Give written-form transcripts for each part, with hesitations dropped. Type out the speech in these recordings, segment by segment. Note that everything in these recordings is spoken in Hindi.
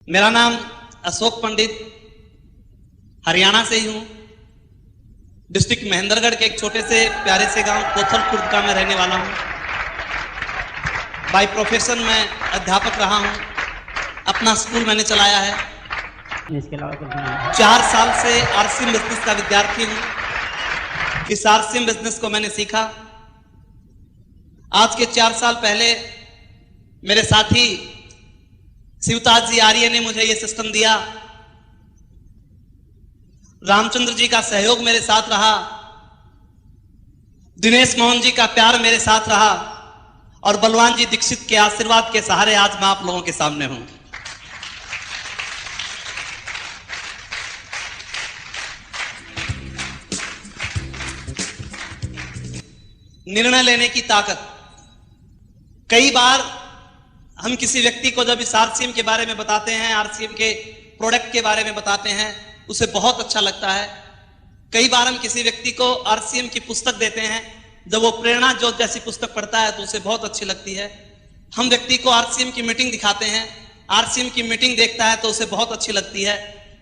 मेरा नाम अशोक पंडित, हरियाणा से ही हूं। डिस्ट्रिक्ट महेंद्रगढ़ के एक छोटे से प्यारे से गांव कोथल खुर्द का मैं रहने वाला हूं। बाय प्रोफेशन मैं अध्यापक रहा हूं। अपना स्कूल मैंने चलाया है। इसके अलावा कुछ नहीं। 4 साल से आरसीएम बिजनेस का विद्यार्थी हूं। इस आरसीएम बिजनेस को मैंने सीखा। आज के 4 साल पहले मेरे साथी शिवताज जी आर्य ने मुझे यह सिस्टम दिया। रामचंद्र जी का सहयोग मेरे साथ रहा, दिनेश मोहन जी का प्यार मेरे साथ रहा और बलवान जी दीक्षित के आशीर्वाद के सहारे आज मैं आप लोगों के सामने हूं। निर्णय लेने की ताकत। कई बार हम किसी व्यक्ति को जब इस आरसीएम के बारे में बताते हैं, आरसीएम के प्रोडक्ट के बारे में बताते हैं, उसे बहुत अच्छा लगता है। कई बार हम किसी व्यक्ति को आरसीएम की पुस्तक देते हैं, जब वो प्रेरणा ज्योत जैसी पुस्तक पढ़ता है तो उसे बहुत अच्छी लगती है। हम व्यक्ति को आरसीएम की मीटिंग दिखाते हैं, आरसीएम की मीटिंग देखता है तो उसे बहुत अच्छी लगती है।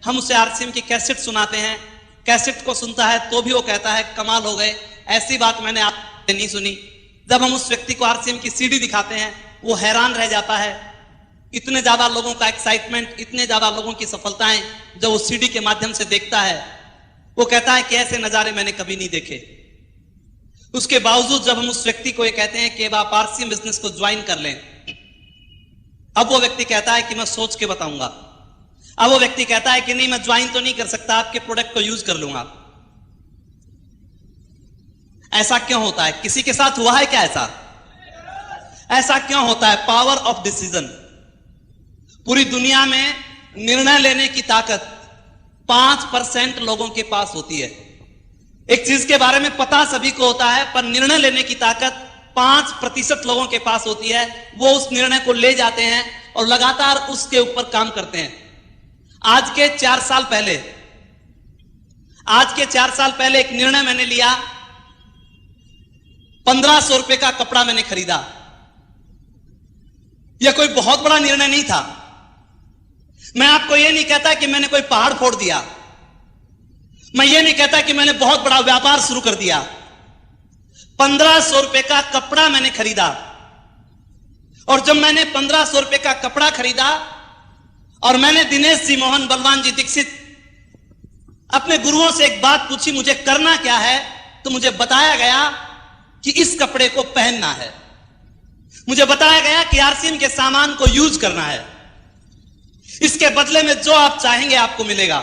हम उसे आरसीएम की कैसेट सुनाते हैं, कैसेट को सुनता है तो भी वो कहता है कमाल हो गए, ऐसी बात मैंने आपसे नहीं सुनी। जब हम उस व्यक्ति को आरसीएम की सीडी दिखाते हैं वो हैरान रह जाता है। इतने ज्यादा लोगों का एक्साइटमेंट, इतने ज्यादा लोगों की सफलताएं जब वो सीडी के माध्यम से देखता है, वो कहता है कि ऐसे नजारे मैंने कभी नहीं देखे। उसके बावजूद जब हम उस व्यक्ति को ये कहते हैं कि आप आरसीएम बिजनेस को ज्वाइन कर लें, अब वो व्यक्ति कहता है कि मैं सोच के बताऊंगा। अब वो व्यक्ति कहता है कि नहीं, मैं ज्वाइन तो नहीं कर सकता, आपके प्रोडक्ट को यूज कर लूंगा। ऐसा क्यों होता है? किसी के साथ हुआ है क्या ऐसा क्यों होता है? Power of decision. पूरी दुनिया में निर्णय लेने की ताकत 5% लोगों के पास होती है। एक चीज के बारे में पता सभी को होता है, पर निर्णय लेने की ताकत 5% लोगों के पास होती है। वो उस निर्णय को ले जाते हैं और लगातार उसके ऊपर काम करते हैं। आज के 4 साल पहले एक निर्णय मैंने लिया। 1500 रुपए का कपड़ा मैंने खरीदा। यह कोई बहुत बड़ा निर्णय नहीं था। मैं आपको यह नहीं कहता कि मैंने कोई पहाड़ फोड़ दिया। मैं ये नहीं कहता कि मैंने बहुत बड़ा व्यापार शुरू कर दिया। 1500 रुपए का कपड़ा मैंने खरीदा। और जब मैंने 1500 रुपए का कपड़ा खरीदा और मैंने दिनेश जी मोहन, बलवान जी दीक्षित, अपने गुरुओं से एक बात पूछी, मुझे करना क्या है, तो मुझे बताया गया कि इस कपड़े को पहनना है। मुझे बताया गया कि आरसीएम के सामान को यूज करना है। इसके बदले में जो आप चाहेंगे आपको मिलेगा।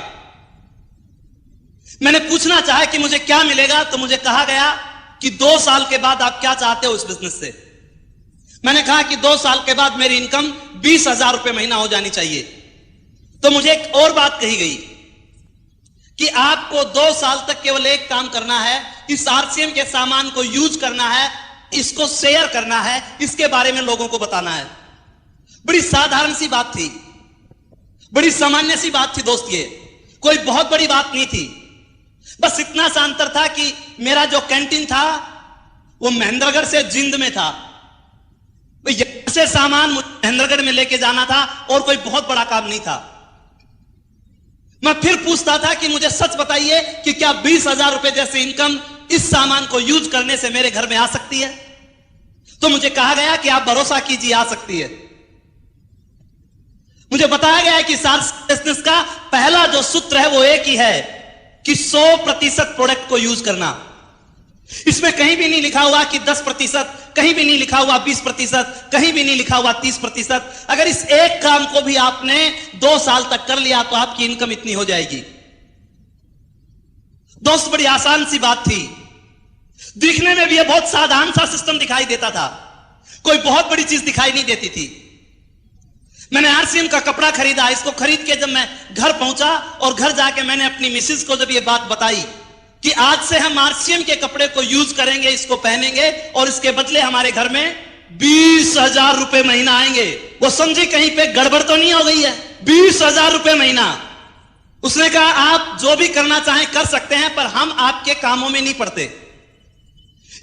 मैंने पूछना चाहा कि मुझे क्या मिलेगा, तो मुझे कहा गया कि 2 साल के बाद आप क्या चाहते हो इस बिजनेस से। मैंने कहा कि 2 साल के बाद मेरी इनकम 20,000 रुपए महीना हो जानी चाहिए। तो मुझे एक और बात कही गई कि आपको 2 साल तक केवल एक काम करना है, इस आरसीएम के सामान को यूज करना है, इसको शेयर करना है, इसके बारे में लोगों को बताना है। बड़ी साधारण सी बात थी, बड़ी सामान्य सी बात थी दोस्त। ये कोई बहुत बड़ी बात नहीं थी। बस इतना सा अंतर था कि मेरा जो कैंटीन था वो महेंद्रगढ़ से जिंद में था। यहां से सामान महेंद्रगढ़ में लेके जाना था और कोई बहुत बड़ा काम नहीं था। मैं फिर पूछता था कि मुझे सच बताइए कि क्या 20,000 रुपए जैसी इनकम इस सामान को यूज करने से मेरे घर में आ सकती है? तो मुझे कहा गया कि आप भरोसा कीजिए, आ सकती है। मुझे बताया गया है कि बिजनेस का पहला जो सूत्र है वो एक ही है कि 100% प्रोडक्ट को यूज करना। इसमें कहीं भी नहीं लिखा हुआ कि 10%, कहीं भी नहीं लिखा हुआ 20%, कहीं भी नहीं लिखा हुआ 30%। अगर इस एक काम को भी आपने 2 साल तक कर लिया तो आपकी इनकम इतनी हो जाएगी। दोस्त, बड़ी आसान सी बात थी। दिखने में भी यह बहुत साधारण सा सिस्टम दिखाई देता था, कोई बहुत बड़ी चीज दिखाई नहीं देती थी। मैंने आरसीएम का कपड़ा खरीदा। इसको खरीद के जब मैं घर पहुंचा और घर जाके मैंने अपनी मिसेस को जब ये बात बताई कि आज से हम आरसीएम के कपड़े को यूज करेंगे, इसको पहनेंगे और इसके बदले हमारे घर में 20,000 रुपए महीना आएंगे, वो समझी कहीं पे गड़बड़ तो नहीं हो गई है। 20,000 रुपए महीना। उसने कहा आप जो भी करना चाहें कर सकते हैं, पर हम आपके कामों में नहीं पड़ते।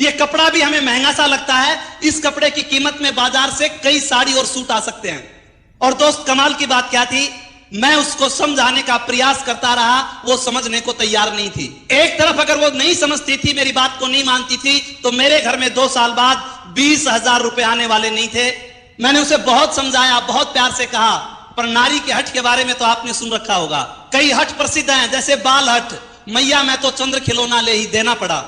ये कपड़ा भी हमें महंगा सा लगता है। इस कपड़े की कीमत में बाजार से कई साड़ी और सूट आ सकते हैं। और दोस्त, कमाल की बात क्या थी मैं उसको समझाने का प्रयास करता रहा, वो समझने को तैयार नहीं थी। एक तरफ अगर वो नहीं समझती थी, मेरी बात को नहीं मानती थी, तो मेरे घर में 2 साल बाद 20,000 रुपए आने वाले नहीं थे। मैंने उसे बहुत समझाया, बहुत प्यार से कहा, पर नारी के हट के बारे में तो आपने सुन रखा होगा। कई हट प्रसिद्ध हैं, जैसे बाल हट, मैया मैं तो चंद्र खिलौना ले ही देना पड़ा।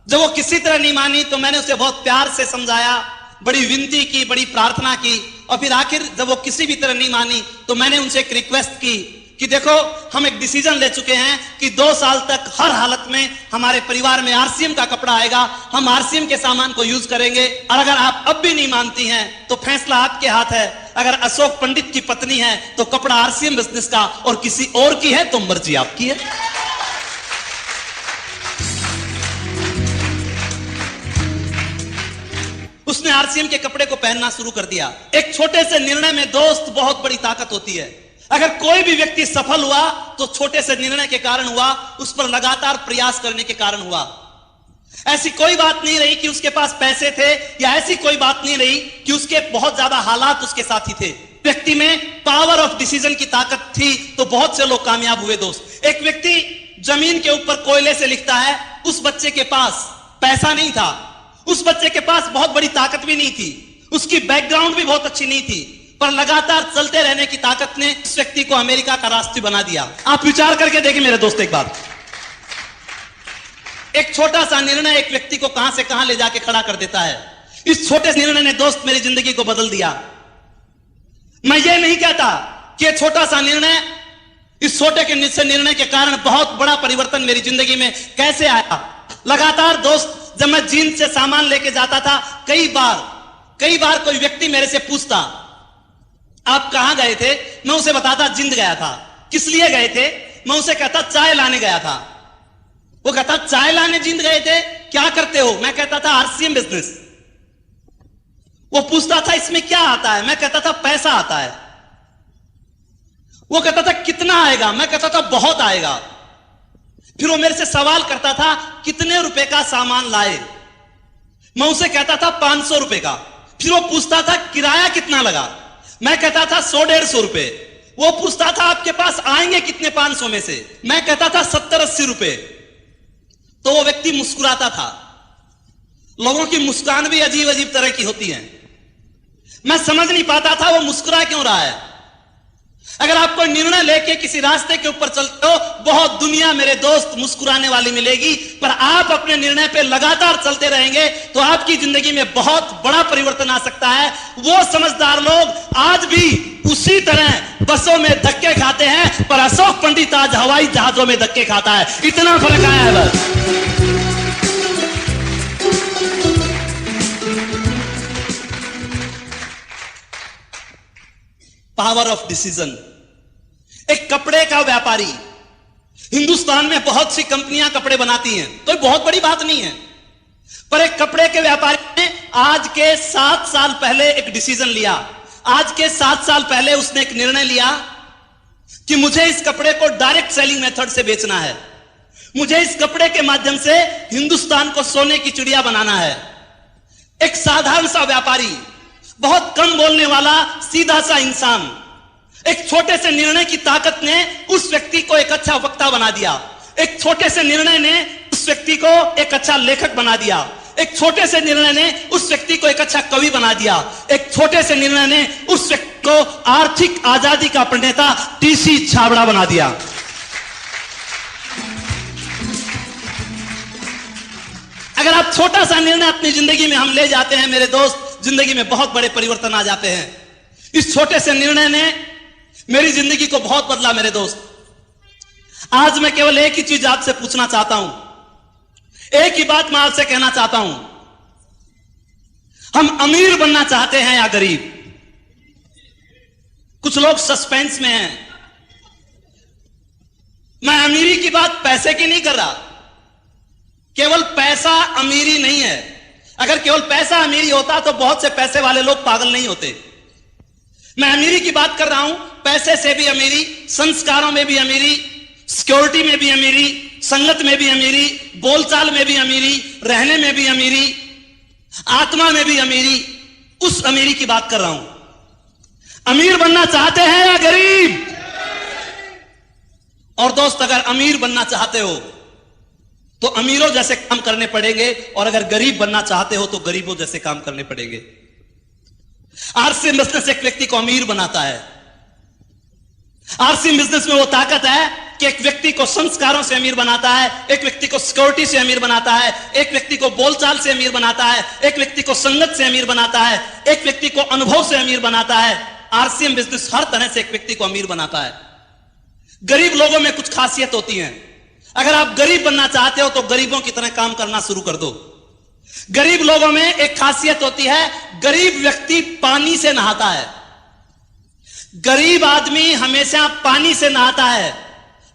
जब वो किसी तरह नहीं मानी तो मैंने उसे बहुत प्यार से समझाया, बड़ी विनती की, बड़ी प्रार्थना की, और फिर आखिर जब वो किसी भी तरह नहीं मानी तो मैंने उनसे एक रिक्वेस्ट की कि देखो, हम एक डिसीजन ले चुके हैं कि 2 साल तक हर हालत में हमारे परिवार में आरसीएम का कपड़ा आएगा, हम आरसीएम के सामान को यूज करेंगे, और अगर आप अब भी नहीं मानती हैं तो फैसला आपके हाथ है। अगर अशोक पंडित की पत्नी है तो कपड़ा आरसीएम बिजनेस का, और किसी और की है तो मर्जी आपकी है। उसने आरसीएम के कपड़े को पहनना शुरू कर दिया। एक छोटे से निर्णय में दोस्त बहुत बड़ी ताकत होती है। अगर कोई भी व्यक्ति सफल हुआ तो छोटे से निर्णय के कारण हुआ, उस पर लगातार प्रयास करने के कारण हुआ। ऐसी कोई बात नहीं रही कि उसके पास पैसे थे, या ऐसी कोई बात नहीं रही कि उसके बहुत ज्यादा हालात उसके साथी थे। व्यक्ति में पावर ऑफ डिसीजन की ताकत थी तो बहुत से लोग कामयाब हुए। दोस्त, एक व्यक्ति जमीन के ऊपर कोयले से लिखता है, उस बच्चे के पास पैसा नहीं था, उस बच्चे के पास बहुत बड़ी ताकत भी नहीं थी, उसकी बैकग्राउंड भी बहुत अच्छी नहीं थी, पर लगातार चलते रहने की ताकत ने उस व्यक्ति को अमेरिका का राष्ट्रपति बना दिया। आप विचार करके देखिए मेरे दोस्त, एक बात, एक छोटा सा निर्णय एक व्यक्ति को कहां से कहां ले जाके खड़ा कर देता है। इस छोटे से निर्णय ने दोस्त मेरी जिंदगी को बदल दिया। मैं ये नहीं कहता कि यह छोटा सा निर्णय, इस छोटे के निर्णय के कारण बहुत बड़ा परिवर्तन मेरी जिंदगी में कैसे आया। लगातार दोस्त, जब मैं जींद से सामान लेके जाता था, कई बार कोई व्यक्ति मेरे से पूछता, आप कहां गए थे? मैं उसे बताता जींद गया था। किस लिए गए थे? मैं उसे कहता चाय लाने गया था। वो कहता चाय लाने जींद गए थे, क्या करते हो? मैं कहता था आरसीएम बिजनेस। वो पूछता था इसमें क्या आता है? मैं कहता था पैसा आता है। वो कहता था कितना आएगा? मैं कहता था बहुत आएगा। फिर वो मेरे से सवाल करता था कितने रुपए का सामान लाए? मैं उसे कहता था 500 रुपए का। फिर वो पूछता था किराया कितना लगा? मैं कहता था 100-150 रुपए। वो पूछता था आपके पास आएंगे कितने 500 में से? मैं कहता था 70-80 रुपए। तो वो व्यक्ति मुस्कुराता था। लोगों की मुस्कान भी अजीब अजीब तरह की होती है। मैं समझ नहीं पाता था वो मुस्कुरा क्यों रहा है। अगर आप कोई निर्णय लेके किसी रास्ते के ऊपर चलते हो, बहुत दुनिया मेरे दोस्त मुस्कुराने वाली मिलेगी, पर आप अपने निर्णय पे लगातार चलते रहेंगे तो आपकी जिंदगी में बहुत बड़ा परिवर्तन आ सकता है। वो समझदार लोग आज भी उसी तरह बसों में धक्के खाते हैं, पर अशोक पंडित आज हवाई जहाजों में धक्के खाता है। इतना फर्क आया है बस। Power of decision. एक कपड़े का व्यापारी, हिंदुस्तान में बहुत सी कंपनियां कपड़े बनाती हैं, तो बहुत बड़ी बात नहीं है, पर एक कपड़े के व्यापारी ने आज के 7 साल पहले एक डिसीजन लिया। आज के 7 साल पहले उसने एक निर्णय लिया कि मुझे इस कपड़े को डायरेक्ट सेलिंग मेथड से बेचना है। मुझे इस कपड़े के माध्यम से हिंदुस्तान को सोने की चिड़िया बनाना है। एक साधारण सा व्यापारी, बहुत कम बोलने वाला सीधा सा इंसान, एक छोटे से निर्णय की ताकत ने उस व्यक्ति को एक अच्छा वक्ता बना दिया। एक छोटे से निर्णय ने उस व्यक्ति को एक अच्छा लेखक बना दिया। एक छोटे से निर्णय ने उस व्यक्ति को एक अच्छा कवि बना दिया। एक छोटे से निर्णय ने उस व्यक्ति को आर्थिक आजादी का प्रणेता टीसी छाबड़ा बना दिया। अगर आप छोटा सा निर्णय अपनी जिंदगी में हम ले जाते हैं मेरे दोस्त, जिंदगी में बहुत बड़े परिवर्तन आ जाते हैं। इस छोटे से निर्णय ने मेरी जिंदगी को बहुत बदला मेरे दोस्त। आज मैं केवल एक ही चीज आपसे पूछना चाहता हूं, एक ही बात मैं आपसे कहना चाहता हूं, हम अमीर बनना चाहते हैं या गरीब? कुछ लोग सस्पेंस में हैं। मैं अमीरी की बात पैसे की नहीं कर रहा। केवल पैसा अमीरी नहीं है। अगर केवल पैसा अमीरी होता तो बहुत से पैसे वाले लोग पागल नहीं होते। मैं अमीरी की बात कर रहा हूं, पैसे से भी अमीरी, संस्कारों में भी अमीरी, सिक्योरिटी में भी अमीरी, संगत में भी अमीरी, बोलचाल में भी अमीरी, रहने में भी अमीरी, आत्मा में भी अमीरी, उस अमीरी की बात कर रहा हूं। अमीर बनना चाहते हैं या गरीब? और दोस्त, अगर अमीर बनना चाहते हो तो अमीरों जैसे काम करने पड़ेंगे, और अगर गरीब बनना चाहते हो तो गरीबों जैसे काम करने पड़ेंगे। आरसीएम बिजनेस एक व्यक्ति को अमीर बनाता है। आरसीएम बिजनेस में वो ताकत है कि एक व्यक्ति को संस्कारों से अमीर बनाता है, एक व्यक्ति को सिक्योरिटी से अमीर बनाता है, एक व्यक्ति को बोलचाल से अमीर बनाता है, एक व्यक्ति को संगत से अमीर बनाता है, एक व्यक्ति को अनुभव से अमीर बनाता है। आरसीएम बिजनेस हर तरह से एक व्यक्ति को अमीर बनाता है। गरीब लोगों में कुछ खासियत होती है। अगर आप गरीब बनना चाहते हो तो गरीबों की तरह काम करना शुरू कर दो। गरीब लोगों में एक खासियत होती है, गरीब व्यक्ति पानी से नहाता है। गरीब आदमी हमेशा पानी से नहाता है,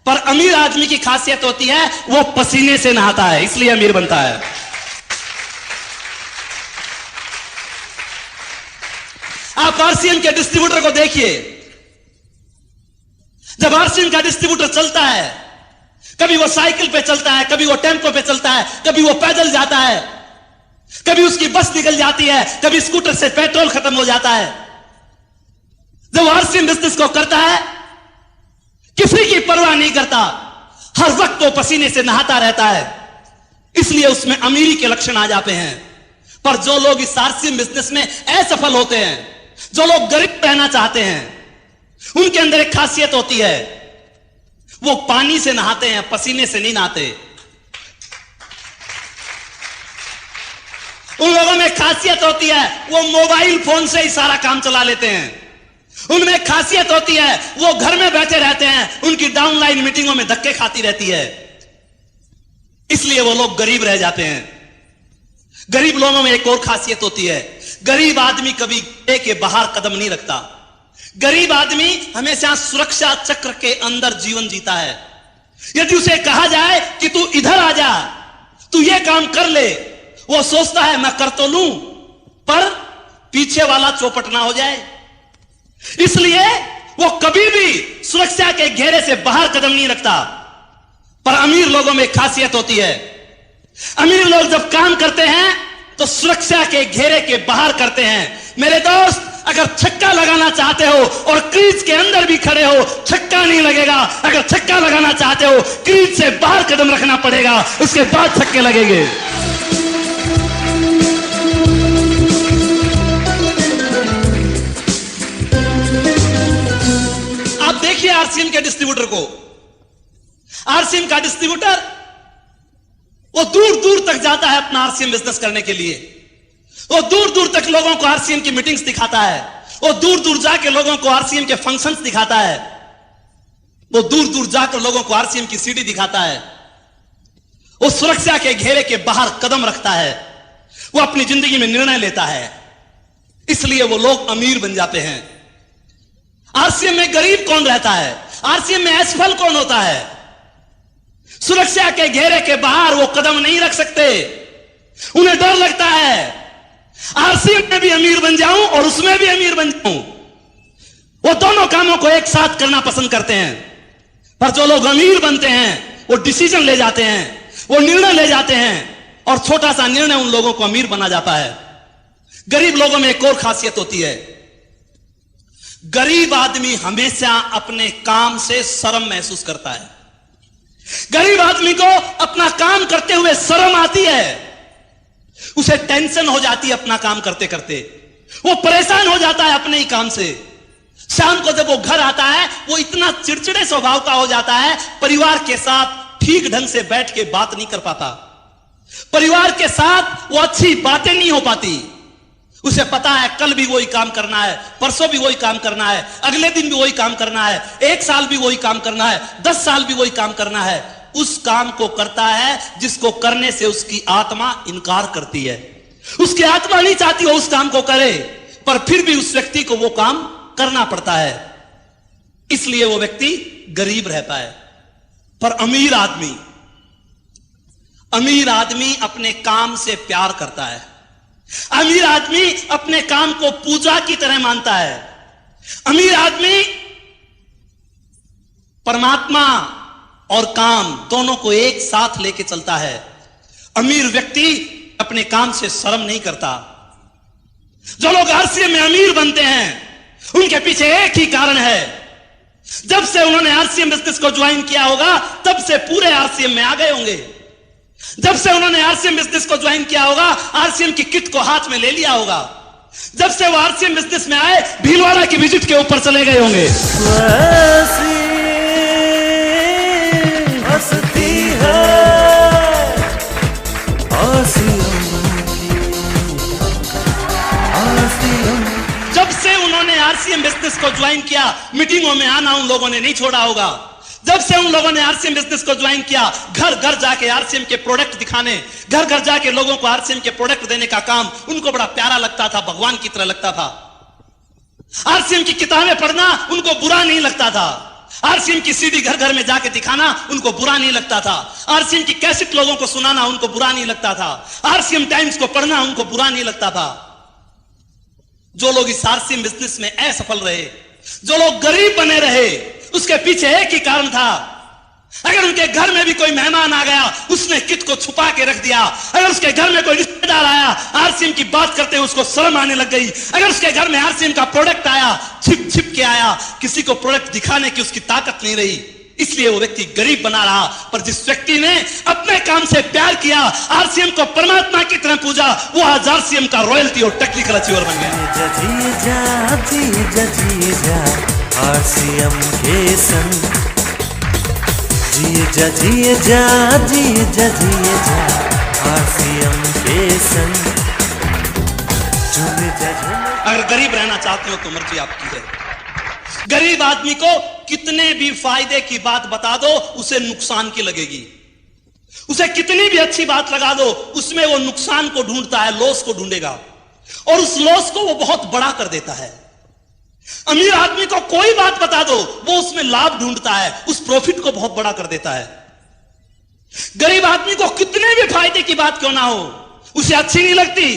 पर अमीर आदमी की खासियत होती है वो पसीने से नहाता है, इसलिए अमीर बनता है। आप आरसीएम के डिस्ट्रीब्यूटर को देखिए। जब आरसीएम का डिस्ट्रीब्यूटर चलता है, कभी वो साइकिल पे चलता है, कभी वो टेम्पो पे चलता है, कभी वो पैदल जाता है, कभी उसकी बस निकल जाती है, कभी स्कूटर से पेट्रोल खत्म हो जाता है। जब आरसीएम बिजनेस को करता है, किसी की परवाह नहीं करता, हर वक्त वो पसीने से नहाता रहता है, इसलिए उसमें अमीरी के लक्षण आ जाते हैं। पर जो लोग इस आरसीएम बिजनेस में असफल होते हैं, जो लोग गरीब रहना चाहते हैं, उनके अंदर एक खासियत होती है, वो पानी से नहाते हैं, पसीने से नहीं नहाते। उन लोगों में खासियत होती है, वो मोबाइल फोन से ही सारा काम चला लेते हैं। उनमें खासियत होती है, वो घर में बैठे रहते हैं, उनकी डाउनलाइन मीटिंगों में धक्के खाती रहती है, इसलिए वो लोग गरीब रह जाते हैं। गरीब लोगों में एक और खासियत होती है, गरीब आदमी कभी घर के बाहर कदम नहीं रखता। गरीब आदमी हमेशा सुरक्षा चक्र के अंदर जीवन जीता है। यदि उसे कहा जाए कि तू इधर आ जा, तू ये काम कर ले, वो सोचता है मैं कर तो लूं, पर पीछे वाला चौपट ना हो जाए, इसलिए वो कभी भी सुरक्षा के घेरे से बाहर कदम नहीं रखता। पर अमीर लोगों में खासियत होती है, अमीर लोग जब काम करते हैं तो सुरक्षा के घेरे के बाहर करते हैं। मेरे दोस्त, अगर छक्का लगाना चाहते हो और क्रीज के अंदर भी खड़े हो, छक्का नहीं लगेगा। अगर छक्का लगाना चाहते हो, क्रीज से बाहर कदम रखना पड़ेगा, उसके बाद छक्के लगेंगे। आप देखिए आरसीएम के डिस्ट्रीब्यूटर को। आरसीएम का डिस्ट्रीब्यूटर वो दूर दूर तक जाता है अपना आरसीएम बिजनेस करने के लिए। वो दूर दूर तक लोगों को आरसीएम की मीटिंग्स दिखाता है, वो दूर दूर जाके लोगों को आरसीएम के फंक्शंस दिखाता है, वो दूर दूर जाकर लोगों को आरसीएम की सीडी दिखाता है। वो सुरक्षा के घेरे के बाहर कदम रखता है, वो अपनी जिंदगी में निर्णय लेता है, इसलिए वो लोग अमीर बन जाते हैं। आरसीएम में गरीब कौन रहता है? आरसीएम में असफल कौन होता है? सुरक्षा के घेरे के बाहर वो कदम नहीं रख सकते, उन्हें डर लगता है आरसीएम में भी अमीर बन जाऊं और उसमें भी अमीर बन जाऊं। वो दोनों कामों को एक साथ करना पसंद करते हैं। पर जो लोग अमीर बनते हैं वो डिसीजन ले जाते हैं, वो निर्णय ले जाते हैं, और छोटा सा निर्णय उन लोगों को अमीर बना जाता है। गरीब लोगों में एक और खासियत होती है, गरीब आदमी हमेशा अपने काम से शर्म महसूस करता है। गरीब आदमी को अपना काम करते हुए शर्म आती है, उसे टेंशन हो जाती है अपना काम करते करते, वो परेशान हो जाता है अपने ही काम से। शाम को जब वो घर आता है, वो इतना चिड़चिड़े स्वभाव का हो जाता है, परिवार के साथ ठीक ढंग से बैठ के बात नहीं कर पाता, परिवार के साथ वो अच्छी बातें नहीं हो पाती। उसे पता है कल भी वही काम करना है, परसों भी वही काम करना है, अगले दिन भी वही काम करना है, 1 साल भी वही काम करना है, 10 साल भी वही काम करना है। उस काम को करता है जिसको करने से उसकी आत्मा इनकार करती है। उसकी आत्मा नहीं चाहती वो उस काम को करे, पर फिर भी उस व्यक्ति को वो काम करना पड़ता है, इसलिए वो व्यक्ति गरीब रहता है। पर अमीर आदमी अपने काम से प्यार करता है। अमीर आदमी अपने काम को पूजा की तरह मानता है। अमीर आदमी परमात्मा और काम दोनों को एक साथ लेके चलता है। अमीर व्यक्ति अपने काम से शर्म नहीं करता। जो लोग आरसीएम में अमीर बनते हैं, उनके पीछे एक ही कारण है, जब से उन्होंने आरसीएम बिजनेस को ज्वाइन किया होगा तब से पूरे आरसीएम में आ गए होंगे। जब से उन्होंने आरसीएम बिजनेस को ज्वाइन किया होगा, आरसीएम की किट को हाथ में ले लिया होगा। जब से वो आरसीएम बिजनेस में आए, भीलवाड़ा की विजिट के ऊपर चले गए होंगे। हंसती है जब से उन्होंने आरसीएम बिजनेस को ज्वाइन किया, मीटिंगों में आना उन लोगों ने नहीं छोड़ा होगा। जब से उन लोगों ने आरसीएम बिजनेस को ज्वाइन किया, घर घर जाके आरसीएम के प्रोडक्ट दिखाने, घर घर जाके लोगों को आरसीएम के प्रोडक्ट देने का काम उनको बड़ा प्यारा लगता था, भगवान की तरह लगता था। आरसीएम की किताबें पढ़ना उनको बुरा नहीं लगता था। आरसीएम की सीडी घर घर में जाके दिखाना उनको बुरा नहीं लगता था। आरसीएम की कैसेट लोगों को सुनाना उनको बुरा नहीं लगता था। आरसीएम टाइम्स को पढ़ना उनको बुरा नहीं लगता था। जो लोग इस आरसीएम बिजनेस में असफल रहे, जो लोग गरीब बने रहे, उसके पीछे एक ही कारण था। अगर उनके घर में भी कोई मेहमान आ गया, उसने किट को छुपा के रख दिया। अगर उसके घर में कोई रिश्तेदार आया, आरसीएम की बात करते उसको शर्म आने लग गई। अगर उसके घर में आरसीएम का प्रोडक्ट आया, छिप छिप के आया, किसी को प्रोडक्ट दिखाने की उसकी ताकत नहीं रही, इसलिए वो व्यक्ति गरीब बना रहा। पर जिस व्यक्ति ने अपने काम से प्यार किया, आरसीएम को परमात्मा की तरह पूजा, वो आज आरसीएम का रॉयल्टी और टेक्निकल अचीवर बन गया। आरसीएम के संग जिए जा जिए जा जिए जा जिए जा आरसीएम के संग झूमे जा झूमे। अगर गरीब रहना चाहते हो तो मर्जी आपकी है। गरीब आदमी को कितने भी फायदे की बात बता दो, उसे नुकसान की लगेगी। उसे कितनी भी अच्छी बात लगा दो, उसमें वो नुकसान को ढूंढता है, लॉस को ढूंढेगा, और उस लॉस को वो बहुत बड़ा कर देता है। अमीर आदमी को कोई बात बता दो, वो उसमें लाभ ढूंढता है, उस प्रॉफिट को बहुत बड़ा कर देता है। गरीब आदमी को कितने भी फायदे की बात क्यों ना हो, उसे अच्छी नहीं लगती।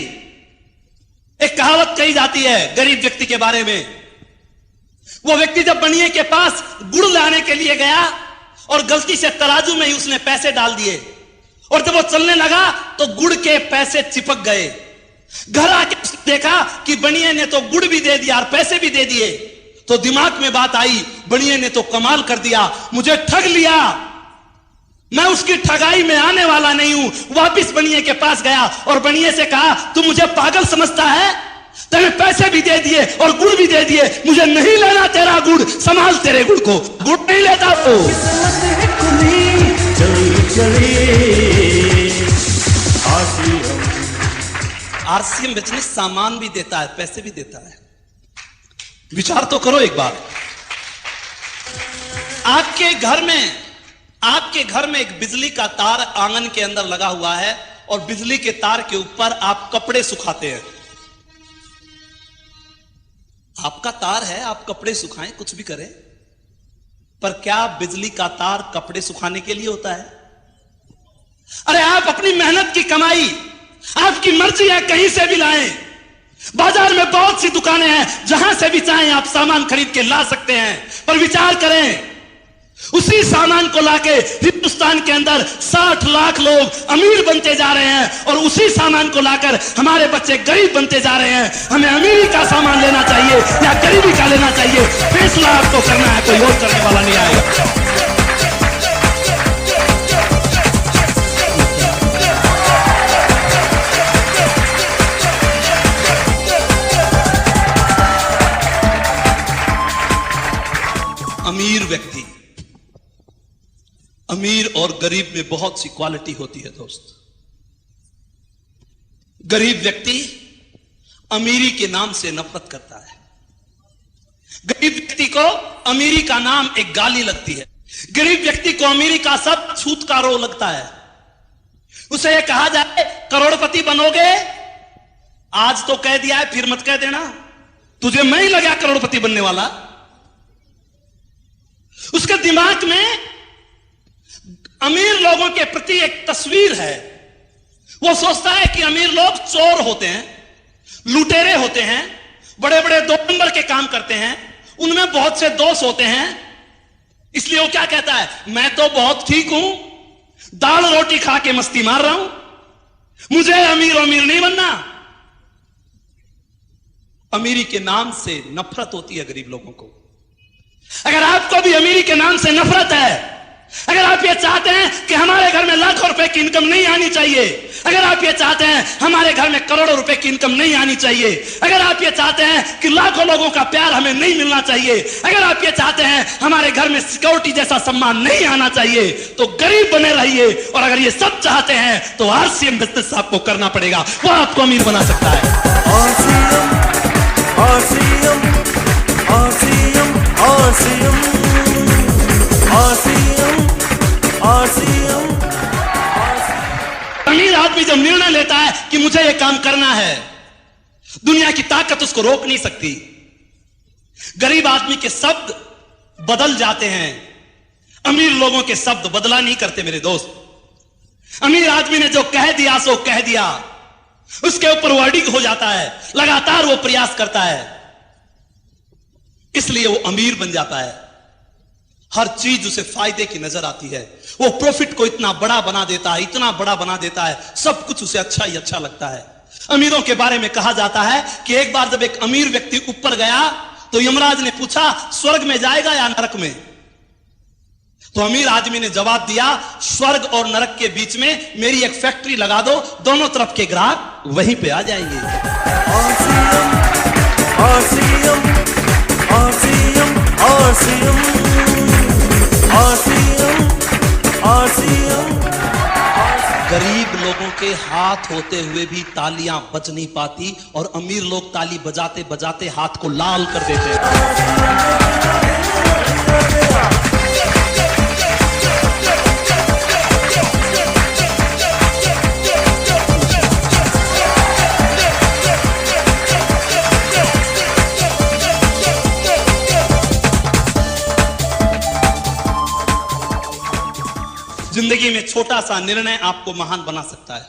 एक कहावत कही जाती है गरीब व्यक्ति के बारे में। वो व्यक्ति जब बनिए के पास गुड़ लाने के लिए गया और गलती से तराजू में ही उसने पैसे डाल दिए, और जब वो चलने लगा तो गुड़ के पैसे चिपक गए। घर आके देखा कि बनिए ने तो गुड़ भी दे दिया और पैसे भी दे दिए, तो दिमाग में बात आई, बनिए ने तो कमाल कर दिया, मुझे ठग लिया, मैं उसकी ठगाई में आने वाला नहीं हूं। वापिस बनिए के पास गया और बनिए से कहा, तू मुझे पागल समझता है, तेरे पैसे भी दे दिए और गुड़ भी दे दिए, मुझे नहीं लेना तेरा गुड़, संभाल तेरे गुड़ को, गुड़ नहीं लेता तो। आरसीएम बिजनेस सामान भी देता है, पैसे भी देता है। विचार तो करो एक बार। आपके घर में एक बिजली का तार आंगन के अंदर लगा हुआ है, और बिजली के तार के ऊपर आप कपड़े सुखाते हैं। आपका तार है, आप कपड़े सुखाएं, कुछ भी करें, पर क्या बिजली का तार कपड़े सुखाने के लिए होता है? अरे आप अपनी मेहनत की कमाई, आपकी मर्जी है, कहीं से भी लाएं। बाजार में बहुत सी दुकानें हैं, जहां से भी चाहें आप सामान खरीद के ला सकते हैं, पर विचार करें, उसी सामान को लाके हिंदुस्तान के अंदर 60 लाख लोग अमीर बनते जा रहे हैं, और उसी सामान को लाकर हमारे बच्चे गरीब बनते जा रहे हैं। हमें अमीरी का सामान लेना चाहिए या गरीबी का लेना चाहिए, फैसला आपको करना है, कोई और करने वाला नहीं आएगा। अमीर व्यक्ति, अमीर और गरीब में बहुत सी क्वालिटी होती है दोस्त। गरीब व्यक्ति अमीरी के नाम से नफरत करता है। गरीब व्यक्ति को अमीरी का नाम एक गाली लगती है। गरीब व्यक्ति को अमीरी का सब छूत का रो लगता है। उसे यह कहा जाए करोड़पति बनोगे, आज तो कह दिया है, फिर मत कह देना, तुझे मैं ही लगा करोड़पति बनने वाला। उसके दिमाग में अमीर लोगों के प्रति एक तस्वीर है। वो सोचता है कि अमीर लोग चोर होते हैं, लुटेरे होते हैं, बड़े बड़े 2 नंबर के काम करते हैं, उनमें बहुत से दोष होते हैं। इसलिए वो क्या कहता है, मैं तो बहुत ठीक हूं, दाल रोटी खा के मस्ती मार रहा हूं, मुझे अमीर नहीं बनना। अमीरी के नाम से नफरत होती है गरीब लोगों को। अगर आपको भी अमीरी के नाम से नफरत है, अगर आप ये चाहते हैं कि हमारे घर में लाखों रुपए की इनकम नहीं आनी चाहिए, अगर आप ये चाहते हैं हमारे घर में करोड़ों रुपए की इनकम नहीं आनी चाहिए, अगर आप ये चाहते हैं कि लाखों लोगों का प्यार हमें नहीं मिलना चाहिए, अगर आप ये चाहते हैं हमारे घर में सिक्योरिटी जैसा सम्मान नहीं आना चाहिए, तो गरीब बने रहिए। और अगर ये सब चाहते हैं तो आरसीएम बिजनेस आपको करना पड़ेगा, वो आपको अमीर बना सकता है। RCM, RCM, RCM, RCM, RCM, RCM। अमीर आदमी जब निर्णय लेता है कि मुझे यह काम करना है, दुनिया की ताकत उसको रोक नहीं सकती। गरीब आदमी के शब्द बदल जाते हैं, अमीर लोगों के शब्द बदला नहीं करते मेरे दोस्त। अमीर आदमी ने जो कह दिया सो कह दिया, उसके ऊपर वर्डिंग हो जाता है, लगातार वो प्रयास करता है, इसलिए वो अमीर बन जाता है। हर चीज उसे फायदे की नजर आती है, वो प्रॉफिट को इतना बड़ा बना देता है, इतना बड़ा बना देता है, सब कुछ उसे अच्छा ही अच्छा लगता है। अमीरों के बारे में कहा जाता है कि एक बार जब एक अमीर व्यक्ति ऊपर गया तो यमराज ने पूछा स्वर्ग में जाएगा या नरक में? तो अमीर आदमी ने जवाब दिया, स्वर्ग और नरक के बीच में मेरी एक फैक्ट्री लगा दो, दोनों तरफ के ग्राहक वहीं पे आ जाएंगे। RCM, RCM, RCM, RCM, RCM, RCM। गरीब लोगों के हाथ होते हुए भी तालियां बज नहीं पाती और अमीर लोग ताली बजाते बजाते हाथ को लाल कर देते हैं। जिंदगी में छोटा सा निर्णय आपको महान बना सकता है।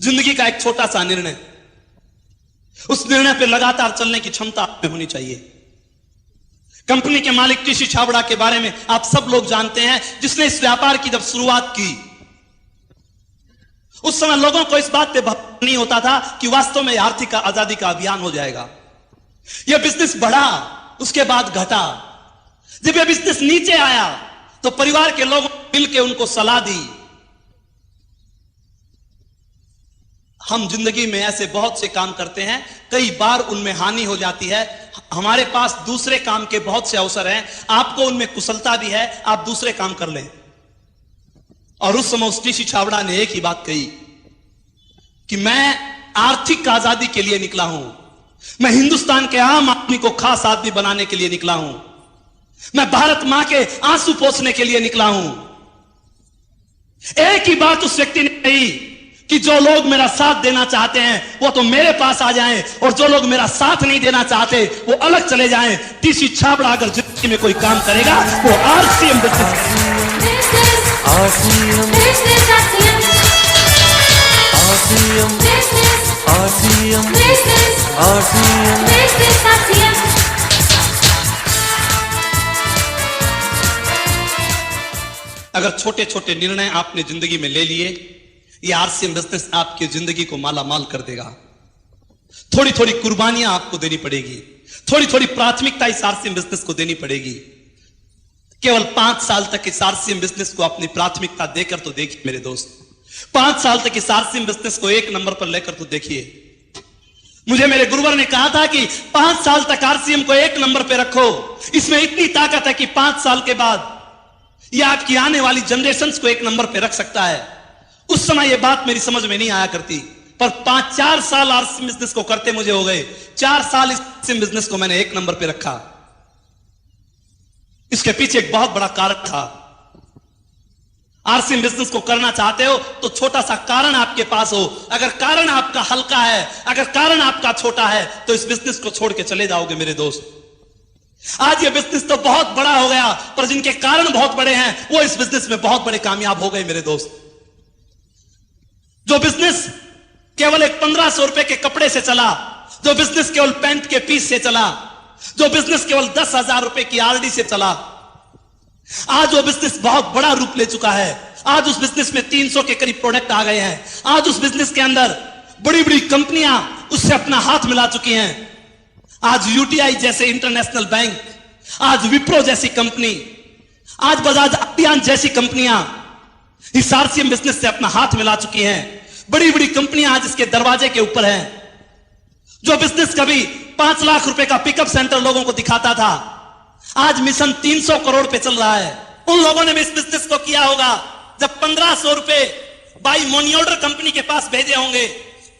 जिंदगी का एक छोटा सा निर्णय, उस निर्णय पर लगातार चलने की क्षमता आप में होनी चाहिए। कंपनी के मालिक टीसी छाबड़ा के बारे में आप सब लोग जानते हैं, जिसने इस व्यापार की जब शुरुआत की, उस समय लोगों को इस बात पे भरोसा नहीं होता था कि वास्तव में आर्थिक आजादी का अभियान हो जाएगा। यह बिजनेस बढ़ा, उसके बाद घटा। जब यह बिजनेस नीचे आया तो परिवार के लोगों ने मिलकर उनको सलाह दी। हम जिंदगी में ऐसे बहुत से काम करते हैं, कई बार उनमें हानि हो जाती है। हमारे पास दूसरे काम के बहुत से अवसर हैं, आपको उनमें कुशलता भी है, आप दूसरे काम कर लें। और उस समय उस टीसी छाबड़ा ने एक ही बात कही कि मैं आर्थिक आजादी के लिए निकला हूं, मैं हिंदुस्तान के आम आदमी को खास आदमी बनाने के लिए निकला हूं, मैं भारत मां के आंसू पोंछने के लिए निकला हूं। एक ही बात उस व्यक्ति ने कही कि जो लोग मेरा साथ देना चाहते हैं वो तो मेरे पास आ जाएं, और जो लोग मेरा साथ नहीं देना चाहते वो अलग चले जाएं। टीसी छाबड़ा अगर जिंदगी में कोई काम करेगा वो RCM business. RCM, RCM, RCM, RCM। अगर छोटे छोटे निर्णय आपने जिंदगी में ले लिए, ये आरसीएम बिजनेस आपकी जिंदगी को माला माल कर देगा। थोड़ी थोड़ी कुर्बानियां आपको देनी पड़ेगी, थोड़ी थोड़ी प्राथमिकता इस आरसीएम बिजनेस को देनी पड़ेगी। केवल 5 साल तक इस आरसीएम बिजनेस को अपनी प्राथमिकता देकर तो देखिए मेरे दोस्त, 5 साल तक इस आरसीएम बिजनेस को 1 नंबर पर लेकर तो देखिए। मुझे मेरे गुरुवर ने कहा था कि 5 साल तक आरसीएम को 1 नंबर पर रखो, इसमें इतनी ताकत है कि 5 साल के बाद यह आपकी आने वाली जनरेशंस को 1 नंबर पे रख सकता है। उस समय यह बात मेरी समझ में नहीं आया करती, पर 4 साल आरसीएम बिजनेस को करते मुझे हो गए। 4 साल इस आरसीएम बिजनेस को मैंने 1 नंबर पे रखा। इसके पीछे एक बहुत बड़ा कारण था। आरसीएम बिजनेस को करना चाहते हो तो छोटा सा कारण आपके पास हो। अगर कारण आपका हल्का है, अगर कारण आपका छोटा है, तो इस बिजनेस को छोड़ के चले जाओगे मेरे दोस्त। आज ये बिजनेस तो बहुत बड़ा हो गया, पर जिनके कारण बहुत बड़े हैं वो इस बिजनेस में बहुत बड़े कामयाब हो गए मेरे दोस्त। जो बिजनेस केवल एक 1500 रुपए के कपड़े से चला, जो बिजनेस केवल पैंट के पीस से चला, जो बिजनेस केवल 10,000 रुपए की आरडी से चला, आज वो बिजनेस बहुत बड़ा रूप ले चुका है। आज उस बिजनेस में 300 के करीब प्रोडक्ट आ गए हैं। आज उस बिजनेस के अंदर बड़ी बड़ी कंपनियां उससे अपना हाथ मिला चुकी हैं। आज यूटीआई जैसे इंटरनेशनल बैंक आज विप्रो जैसी कंपनी, आज बजाज अभियान जैसी कंपनियां इस आरसीएम बिजनेस से अपना हाथ मिला चुकी हैं। बड़ी बड़ी कंपनियां आज इसके दरवाजे के ऊपर हैं। जो बिजनेस कभी 5 लाख रुपए का पिकअप सेंटर लोगों को दिखाता था, आज मिशन 300 करोड़ पे चल रहा है। उन लोगों ने भी इस बिजनेस को किया होगा जब 1500 रुपए बाई मनी ऑर्डर कंपनी के पास भेजे होंगे,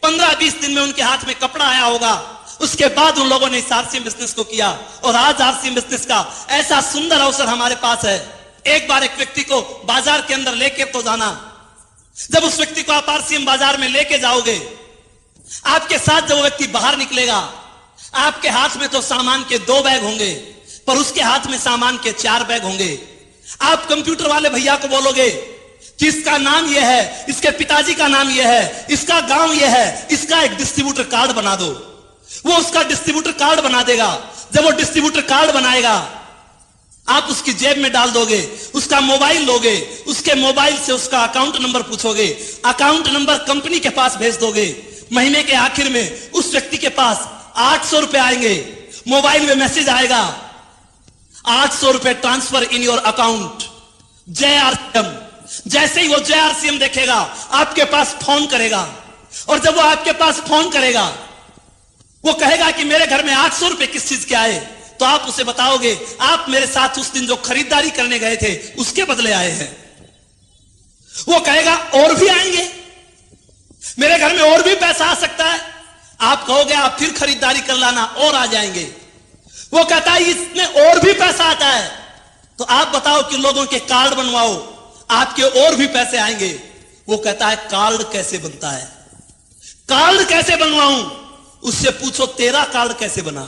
15-20 दिन में उनके हाथ में कपड़ा आया होगा। उसके बाद उन लोगों ने इस आरसीएम बिजनेस को किया और आज आरसीएम बिजनेस का ऐसा सुंदर अवसर हमारे पास है। एक बार एक व्यक्ति को बाजार के अंदर लेके तो जाना। जब उस व्यक्ति को आप आरसीएम बाजार में लेके जाओगे, आपके साथ जब वो व्यक्ति बाहर निकलेगा, आपके हाथ में तो सामान के 2 बैग होंगे, पर उसके हाथ में सामान के 4 बैग होंगे। आप कंप्यूटर वाले भैया को बोलोगे कि इसका नाम यह है, इसके पिताजी का नाम यह है, इसका गांव यह है, इसका एक डिस्ट्रीब्यूटर कार्ड बना दो। वो उसका डिस्ट्रीब्यूटर कार्ड बना देगा। जब वो डिस्ट्रीब्यूटर कार्ड बनाएगा, आप उसकी जेब में डाल दोगे, उसका मोबाइल लोगे, उसके मोबाइल से उसका अकाउंट नंबर पूछोगे, अकाउंट नंबर कंपनी के पास भेज दोगे। महीने के आखिर में उस व्यक्ति के पास 800 रुपए आएंगे। मोबाइल में मैसेज आएगा, 800 रुपए ट्रांसफर इन योर अकाउंट जय आरसीएम। जैसे ही वो जय आरसीएम देखेगा, आपके पास फोन करेगा, और जब वो आपके पास फोन करेगा, वो कहेगा कि मेरे घर में 800 रुपए किस चीज के आए, तो आप उसे बताओगे आप मेरे साथ उस दिन जो खरीदारी करने गए थे उसके बदले आए हैं। वो कहेगा और भी आएंगे, मेरे घर में और भी पैसा आ सकता है। आप कहोगे आप फिर खरीदारी कर लाना, और आ जाएंगे। वो कहता है इसमें और भी पैसा आता है, तो आप बताओ कि लोगों के कार्ड बनवाओ, आपके और भी पैसे आएंगे। वो कहता है कार्ड कैसे बनता है, कार्ड कैसे बनवाऊं? उससे पूछो तेरा कार्ड कैसे बना।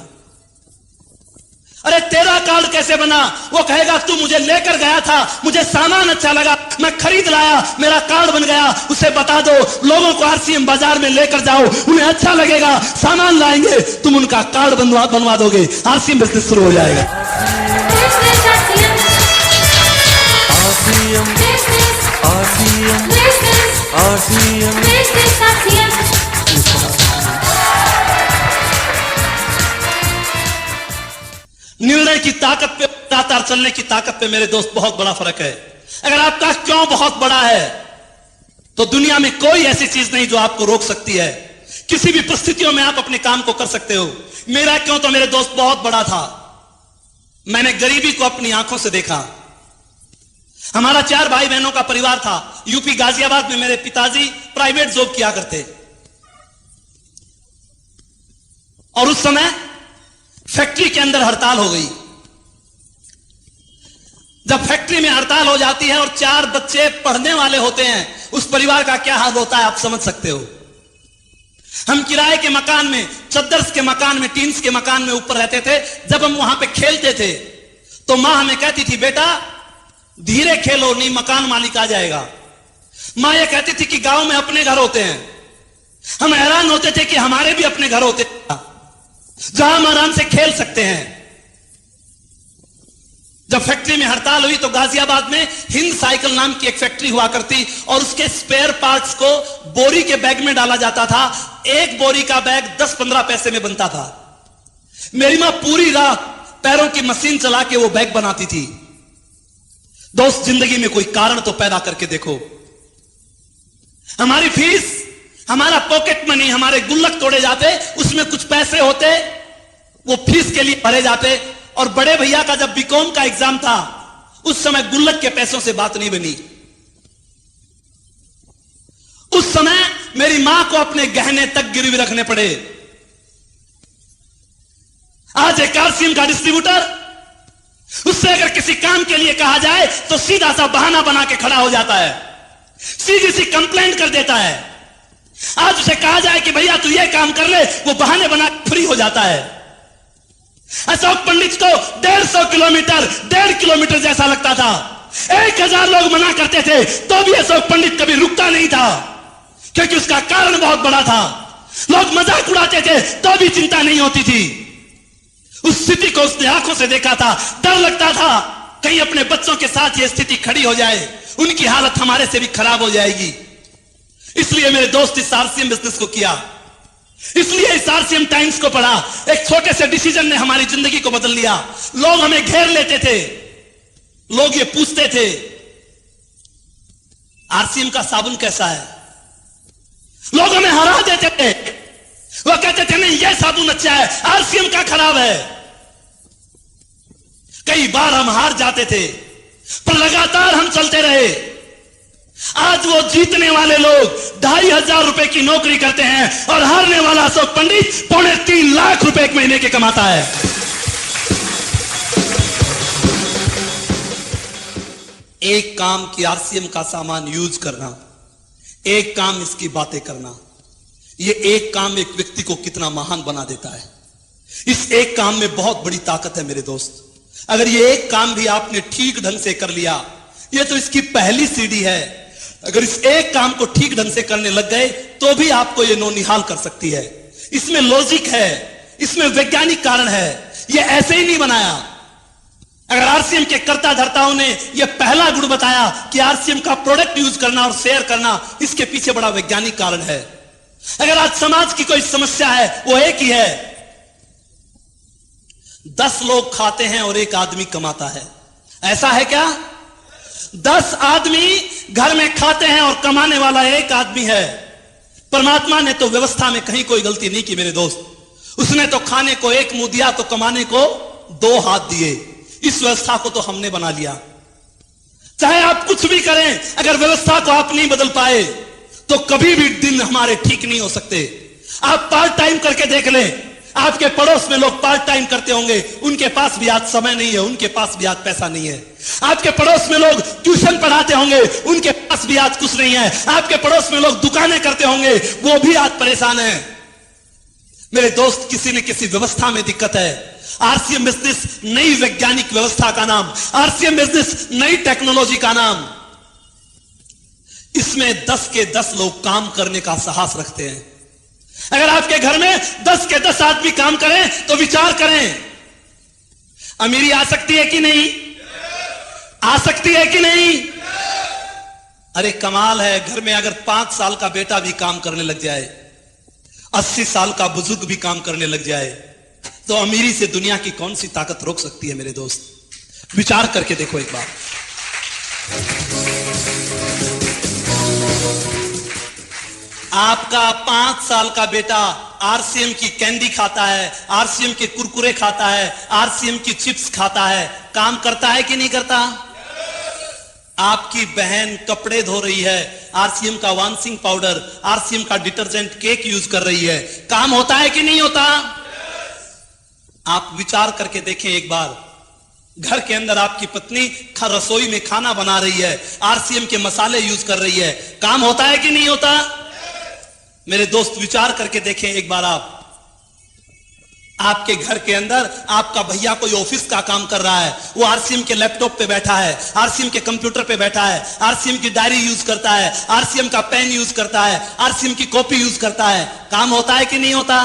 अरे तेरा कार्ड कैसे बना? वो कहेगा तू मुझे लेकर गया था, मुझे सामान अच्छा लगा, मैं खरीद लाया, मेरा कार्ड बन गया। उसे बता दो लोगों को आरसीएम बाजार में लेकर जाओ, उन्हें अच्छा लगेगा, सामान लाएंगे, तुम उनका कार्ड बनवा दोगे, आरसीएम बिजनेस शुरू हो जाएगा। निर्णय की ताकत पे, लगातार चलने की ताकत पे मेरे दोस्त बहुत बड़ा फर्क है। अगर आपका क्यों बहुत बड़ा है, तो दुनिया में कोई ऐसी चीज नहीं जो आपको रोक सकती है। किसी भी परिस्थितियों में आप अपने काम को कर सकते हो। मेरा क्यों तो मेरे दोस्त बहुत बड़ा था। मैंने गरीबी को अपनी आंखों से देखा। हमारा 4 भाई बहनों का परिवार था। यूपी गाजियाबाद में मेरे पिताजी प्राइवेट जॉब किया करते, और उस समय फैक्ट्री के अंदर हड़ताल हो गई। जब फैक्ट्री में हड़ताल हो जाती है और 4 बच्चे पढ़ने वाले होते हैं, उस परिवार का क्या हाल होता है आप समझ सकते हो। हम किराए के मकान में, चद्दर्स के मकान में, टीन्स के मकान में ऊपर रहते थे। जब हम वहां पे खेलते थे तो मां हमें कहती थी बेटा धीरे खेलो, नहीं मकान मालिक आ जाएगा। मां यह कहती थी कि गांव में अपने घर होते हैं। हम हैरान होते थे कि हमारे भी अपने घर होते हैं जहां हम आराम से खेल सकते हैं। जब फैक्ट्री में हड़ताल हुई तो गाजियाबाद में हिंद साइकिल नाम की एक फैक्ट्री हुआ करती, और उसके स्पेयर पार्ट्स को बोरी के बैग में डाला जाता था। एक बोरी का बैग 10-15 पैसे में बनता था। मेरी मां पूरी रात पैरों की मशीन चला के वो बैग बनाती थी। दोस्त जिंदगी में कोई कारण तो पैदा करके देखो। हमारी फीस, हमारा पॉकेट मनी, हमारे गुल्लक तोड़े जाते, उसमें कुछ पैसे होते, वो फीस के लिए भरे जाते। और बड़े भैया का जब बीकॉम का एग्जाम था, उस समय गुल्लक के पैसों से बात नहीं बनी। उस समय मेरी मां को अपने गहने तक गिरवी रखने पड़े। आज एक आरसीएम का डिस्ट्रीब्यूटर, उससे अगर किसी काम के लिए कहा जाए तो सीधा सा बहाना बना के खड़ा हो जाता है, सीधी सी कंप्लेंट कर देता है। आज उसे कहा जाए कि भैया तू ये काम कर ले, वो बहाने बना फ्री हो जाता है। अशोक पंडित को 1.5 किलोमीटर जैसा लगता था। 1000 लोग मना करते थे तो भी अशोक पंडित कभी रुकता नहीं था, क्योंकि उसका कारण बहुत बड़ा था। लोग मजाक उड़ाते थे तो भी चिंता नहीं होती थी। उस स्थिति को उसने आंखों से देखा था। डर लगता था कहीं अपने बच्चों के साथ यह स्थिति खड़ी हो जाए, उनकी हालत हमारे से भी खराब हो जाएगी। इसलिए मेरे दोस्त इस आरसीएम बिजनेस को किया। इसलिए इस आरसीएम टाइम्स को पढ़ा। एक छोटे से डिसीजन ने हमारी जिंदगी को बदल लिया। लोग हमें घेर लेते थे, लोग ये पूछते थे आरसीएम का साबुन कैसा है। लोग हमें हरा देते थे, वो कहते थे नहीं ये साबुन अच्छा है, आरसीएम का खराब है। कई बार हम हार जाते थे, पर लगातार हम चलते रहे। आज वो जीतने वाले लोग 2,500 रुपए की नौकरी करते हैं और हारने वाला अशोक पंडित 3.25 लाख रुपए एक महीने के कमाता है। एक काम की आरसीएम का सामान यूज करना, एक काम इसकी बातें करना, ये एक काम एक व्यक्ति को कितना महान बना देता है। इस एक काम में बहुत बड़ी ताकत है मेरे दोस्त। अगर ये एक काम भी आपने ठीक ढंग से कर लिया, ये तो इसकी पहली सीढ़ी है। अगर इस एक काम को ठीक ढंग से करने लग गए तो भी आपको ये नौनिहाल कर सकती है। इसमें लॉजिक है, इसमें वैज्ञानिक कारण है, ये ऐसे ही नहीं बनाया। अगर आरसीएम के कर्ता धर्ताओं ने यह पहला गुण बताया कि आरसीएम का प्रोडक्ट यूज करना और शेयर करना, इसके पीछे बड़ा वैज्ञानिक कारण है। अगर आज समाज की कोई समस्या है, वो एक ही है, 10 लोग खाते हैं और एक आदमी कमाता है। ऐसा है क्या? 10 आदमी घर में खाते हैं और कमाने वाला एक आदमी है। परमात्मा ने तो व्यवस्था में कहीं कोई गलती नहीं की मेरे दोस्त। उसने तो खाने को एक मुंह दिया तो कमाने को 2 हाथ दिए। इस व्यवस्था को तो हमने बना लिया। चाहे आप कुछ भी करें, अगर व्यवस्था को आप नहीं बदल पाए तो कभी भी दिन हमारे ठीक नहीं हो सकते। आप पार्ट टाइम करके देख लें, आपके पड़ोस में लोग पार्ट टाइम करते होंगे, उनके पास भी आज समय नहीं है, उनके पास भी आज पैसा नहीं है। आपके पड़ोस में लोग ट्यूशन पढ़ाते होंगे, उनके पास भी आज कुछ नहीं है। आपके पड़ोस में लोग दुकानें करते होंगे, वो भी आज परेशान है। मेरे दोस्त, किसी न किसी व्यवस्था में दिक्कत है। आरसीएम बिजनेस नई वैज्ञानिक व्यवस्था का नाम, आरसीएम बिजनेस नई टेक्नोलॉजी का नाम। इसमें 10 के 10 लोग काम करने का साहस रखते हैं। अगर आपके घर में 10 के 10 आदमी काम करें तो विचार करें, अमीरी आ सकती है कि नहीं? आ सकती है कि नहीं? अरे कमाल है, घर में अगर 5 साल का बेटा भी काम करने लग जाए, 80 साल का बुजुर्ग भी काम करने लग जाए, तो अमीरी से दुनिया की कौन सी ताकत रोक सकती है मेरे दोस्त? विचार करके देखो एक बार। आपका 5 साल का बेटा आरसीएम की कैंडी खाता है, आरसीएम के कुरकुरे खाता है, आरसीएम की चिप्स खाता है, काम करता है कि नहीं करता? आपकी बहन कपड़े धो रही है, आरसीएम का वॉशिंग पाउडर, आरसीएम का डिटर्जेंट, केक यूज कर रही है, काम होता है कि नहीं होता? आप विचार करके देखें एक बार। घर के अंदर आपकी पत्नी रसोई में खाना बना रही है, आरसीएम के मसाले यूज कर रही है, काम होता है कि नहीं होता? मेरे दोस्त विचार करके देखें एक बार। आपके घर के अंदर आपका भैया कोई ऑफिस का काम कर रहा है, वो आरसीएम के लैपटॉप पे बैठा है, आरसीएम के कंप्यूटर पे बैठा है, आरसीएम की डायरी यूज करता है, आरसीएम का पेन यूज करता है, आरसीएम की कॉपी यूज करता है, काम होता है कि नहीं होता?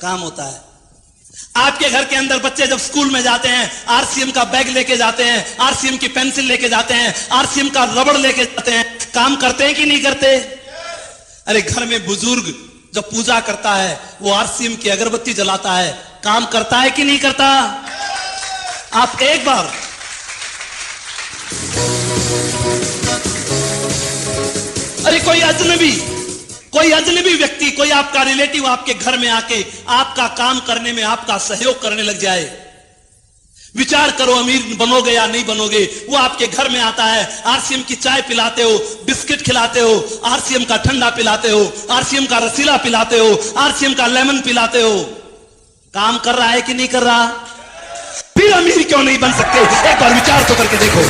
काम होता है। आपके घर के अंदर बच्चे जब स्कूल में जाते हैं, आरसीएम का बैग लेके जाते हैं, आरसीएम की पेंसिल लेके जाते हैं, आरसीएम का रबड़ लेके जाते हैं, काम करते हैं कि नहीं करते? अरे घर में बुजुर्ग जब पूजा करता है, वो आरसीएम की अगरबत्ती जलाता है, काम करता है कि नहीं करता? आप एक बार अरे कोई अजनबी व्यक्ति, कोई आपका रिलेटिव आपके घर में आके आपका काम करने में आपका सहयोग करने लग जाए, विचार करो, अमीर बनोगे या नहीं बनोगे। वो आपके घर में आता है, आरसीएम की चाय पिलाते हो, बिस्किट खिलाते हो, आरसीएम का ठंडा पिलाते हो, आरसीएम का रसीला पिलाते हो, आरसीएम का लेमन पिलाते हो, काम कर रहा है कि नहीं कर रहा? फिर अमीर क्यों नहीं बन सकते? एक बार विचार तो करके देखो।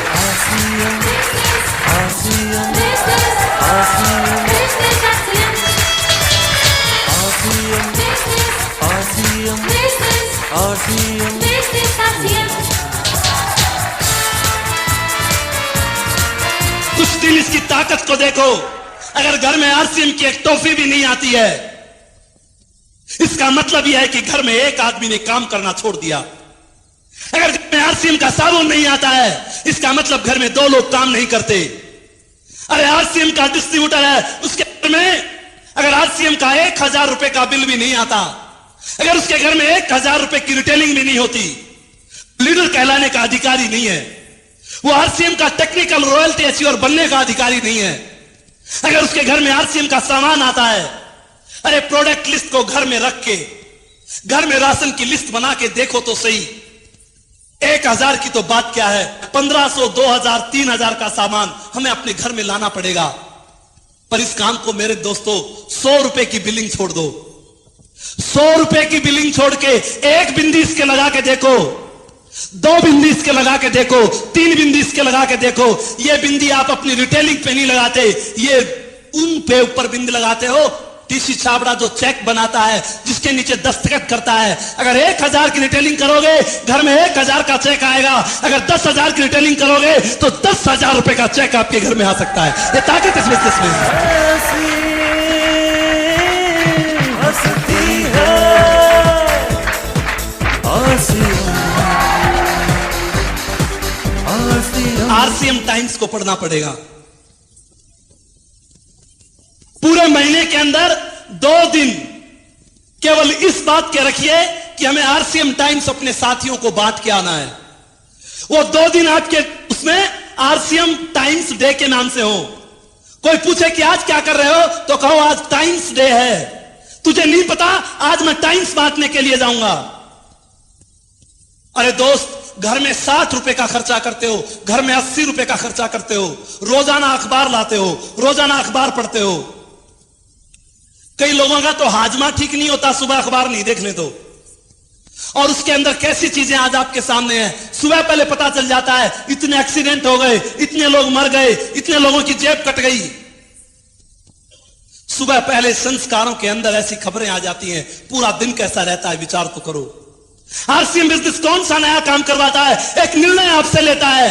कुछ दिन इसकी ताकत को देखो। अगर घर में आरसीएम की एक टॉफी भी नहीं आती है, इसका मतलब यह है कि घर में एक आदमी ने काम करना छोड़ दिया। अगर घर में आरसीएम का साबुन नहीं आता है, इसका मतलब घर में 2 लोग काम नहीं करते। अरे आरसीएम का डिस्ट्रीब्यूटर है, उसके घर में अगर आरसीएम का 1000 रुपए का बिल भी नहीं आता, अगर उसके घर में 1000 रुपए की रिटेलिंग भी नहीं होती, लीडर कहलाने का अधिकारी नहीं है, वो आरसीएम का टेक्निकल रॉयल्टी एश्योर बनने का अधिकारी नहीं है। अगर उसके घर में आरसीएम का सामान आता है, अरे प्रोडक्ट लिस्ट को घर में रख के, घर में राशन की लिस्ट बना के देखो तो सही, 1000 की तो बात क्या है, 1500, 2000, 3000 का सामान हमें अपने घर में लाना पड़ेगा। पर इस काम को मेरे दोस्तों 100 रुपए की बिलिंग छोड़ दो, 100 रुपए की बिलिंग छोड़ के एक बिंदी इसके लगा के देखो, 2 बिंदी इसके लगा के देखो, 3 बिंदी इसके लगा के देखो। ये बिंदी आप अपनी रिटेलिंग पे नहीं लगाते, ये उन पे ऊपर बिंदी लगाते हो। टीसी छाबड़ा जो चेक बनाता है, जिसके नीचे दस्तखत करता है, अगर 1000 की रिटेलिंग करोगे घर में 1000 का चेक आएगा, अगर 10,000 की रिटेलिंग करोगे तो 10,000 रुपए का चेक आपके घर में आ सकता है। ये ताकत इस बिजनेस में है। आरसीएम टाइम्स को पढ़ना पड़ेगा। पूरे महीने के अंदर 2 दिन केवल इस बात के रखिए कि हमें आरसीएम टाइम्स अपने साथियों को बांट के आना है। वो 2 दिन आपके उसमें आरसीएम टाइम्स डे के नाम से हो। कोई पूछे कि आज क्या कर रहे हो तो कहो आज टाइम्स डे है। तुझे नहीं पता आज मैं टाइम्स बांटने के लिए जाऊंगा। अरे दोस्त, घर में 60 रुपए का खर्चा करते हो, घर में 80 रुपए का खर्चा करते हो, रोजाना अखबार लाते हो, रोजाना अखबार पढ़ते हो। कई लोगों का तो हाजमा ठीक नहीं होता सुबह अखबार नहीं देखने तो, और उसके अंदर कैसी चीजें आज आपके सामने हैं। सुबह पहले पता चल जाता है इतने एक्सीडेंट हो गए, इतने लोग मर गए, इतने लोगों की जेब कट गई। सुबह पहले संस्कारों के अंदर ऐसी खबरें आ जाती हैं, पूरा दिन कैसा रहता है विचार तो करो। आरसीएम बिजनेस कौन सा नया काम करवाता है? एक निर्णय आपसे लेता है,